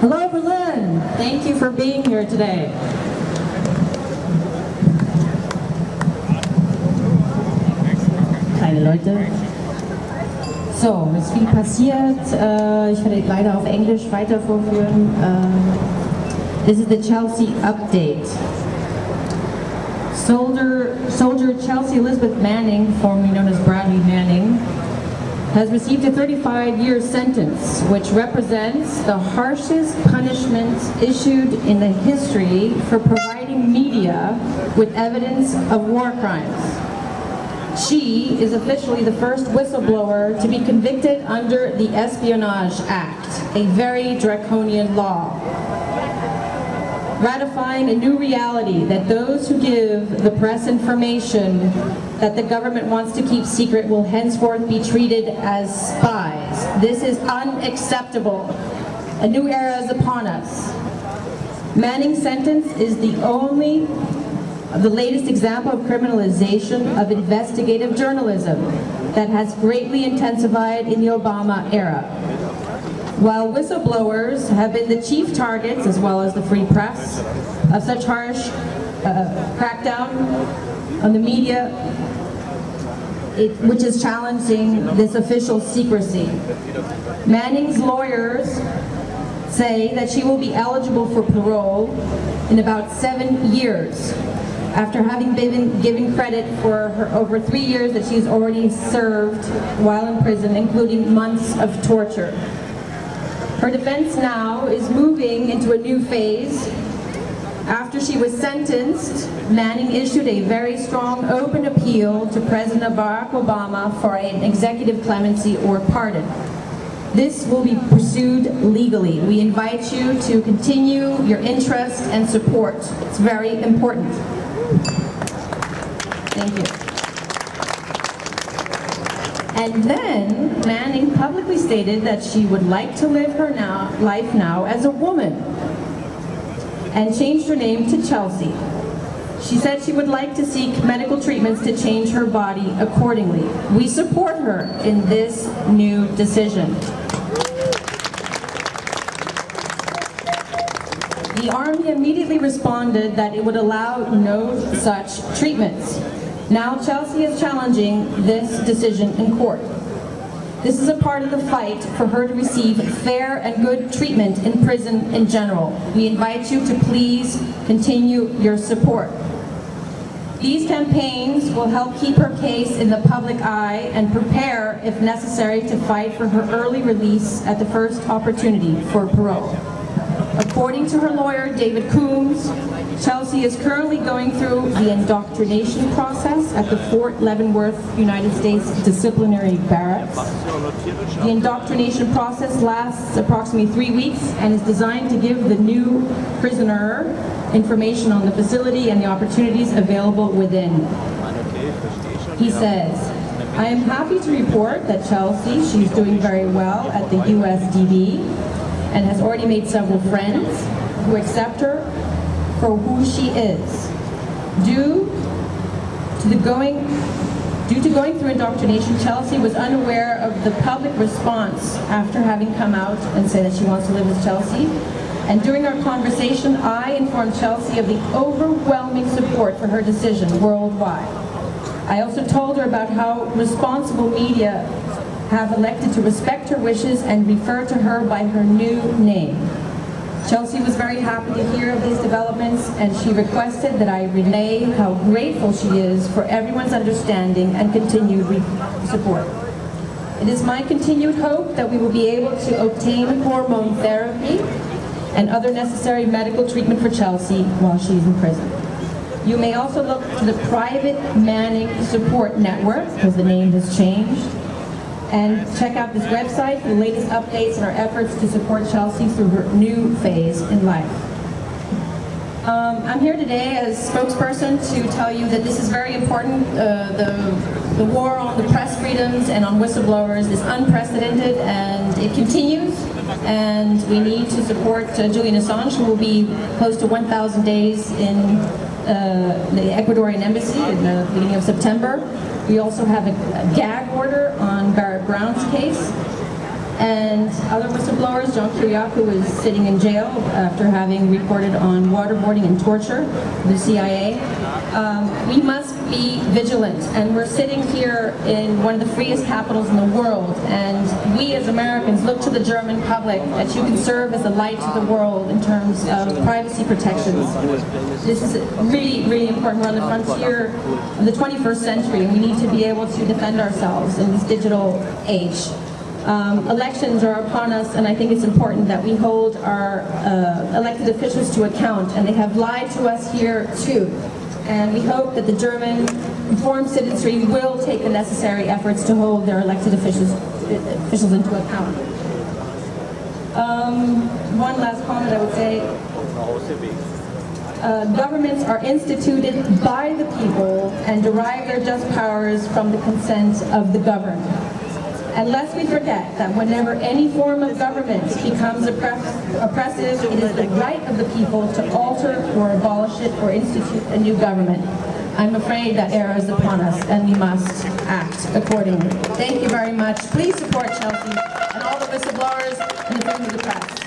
Hello, Berlin. Thank you for being here today. Kleine Leute. So, es ist viel passiert. Ich werde leider auf Englisch weiter vorführen. This is the Chelsea update. Soldier Chelsea Elizabeth Manning, formerly known as Bradley Manning, has received a 35-year sentence, which represents the harshest punishment issued in the history for providing media with evidence of war crimes. She is officially the first whistleblower to be convicted under the Espionage Act, a very draconian law, ratifying a new reality that those who give the press information that the government wants to keep secret will henceforth be treated as spies. This is unacceptable. A new era is upon us. Manning's sentence is the latest example of criminalization of investigative journalism that has greatly intensified in the Obama era. While whistleblowers have been the chief targets, as well as the free press, of such harsh crackdown on the media, which is challenging this official secrecy. Manning's lawyers say that she will be eligible for parole in about 7 years, after having been given credit for her over 3 years that she's already served while in prison, including months of torture. Her defense now is moving into a new phase. After she was sentenced, Manning issued a very strong open appeal to President Barack Obama for an executive clemency or pardon. This will be pursued legally. We invite you to continue your interest and support. It's very important. Thank you. And then Manning publicly stated that she would like to live her life now as a woman and changed her name to Chelsea. She said she would like to seek medical treatments to change her body accordingly. We support her in this new decision. The Army immediately responded that it would allow no such treatments. Now Chelsea is challenging this decision in court. This is a part of the fight for her to receive fair and good treatment in prison in general. We invite you to please continue your support. These campaigns will help keep her case in the public eye and prepare, if necessary, to fight for her early release at the first opportunity for parole. According to her lawyer, David Coombs, Chelsea is currently going through the indoctrination process at the Fort Leavenworth, United States Disciplinary Barracks. The indoctrination process lasts approximately 3 weeks and is designed to give the new prisoner information on the facility and the opportunities available within. He says, I am happy to report that Chelsea, she's doing very well at the USDB and has already made several friends who accept her for who she is. Due to going through indoctrination, Chelsea was unaware of the public response after having come out and say that she wants to live as Chelsea. And during our conversation, I informed Chelsea of the overwhelming support for her decision worldwide. I also told her about how responsible media have elected to respect her wishes and refer to her by her new name. Chelsea was very happy to hear of these developments, and she requested that I relay how grateful she is for everyone's understanding and continued support. It is my continued hope that we will be able to obtain hormone therapy and other necessary medical treatment for Chelsea while she's in prison. You may also look to the private Manning Support Network, because the name has changed, and check out this website for the latest updates and our efforts to support Chelsea through her new phase in life. I'm here today as spokesperson to tell you that this is very important. The war on the press freedoms and on whistleblowers is unprecedented, and it continues. And we need to support Julian Assange, who will be close to 1,000 days in the Ecuadorian embassy in the beginning of September. We also have a gag order on Barrett Brown's case. and other whistleblowers. John Kiriakou is sitting in jail after having reported on waterboarding and torture, the CIA. We must be vigilant, and we're sitting here in one of the freest capitals in the world, and we as Americans look to the German public that you can serve as a light to the world in terms of privacy protections. This is really, really important. We're on the frontier of the 21st century, and we need to be able to defend ourselves in this digital age. Elections are upon us, and I think it's important that we hold our elected officials to account, and they have lied to us here too. And we hope that the German informed citizenry will take the necessary efforts to hold their elected officials into account. One last comment I would say. Governments are instituted by the people and derive their just powers from the consent of the governed. And lest we forget that whenever any form of government becomes oppressive, it is the right of the people to alter or abolish it or institute a new government. I'm afraid that era is upon us, and we must act accordingly. Thank you very much. Please support Chelsea and all the whistleblowers and the freedom of the press.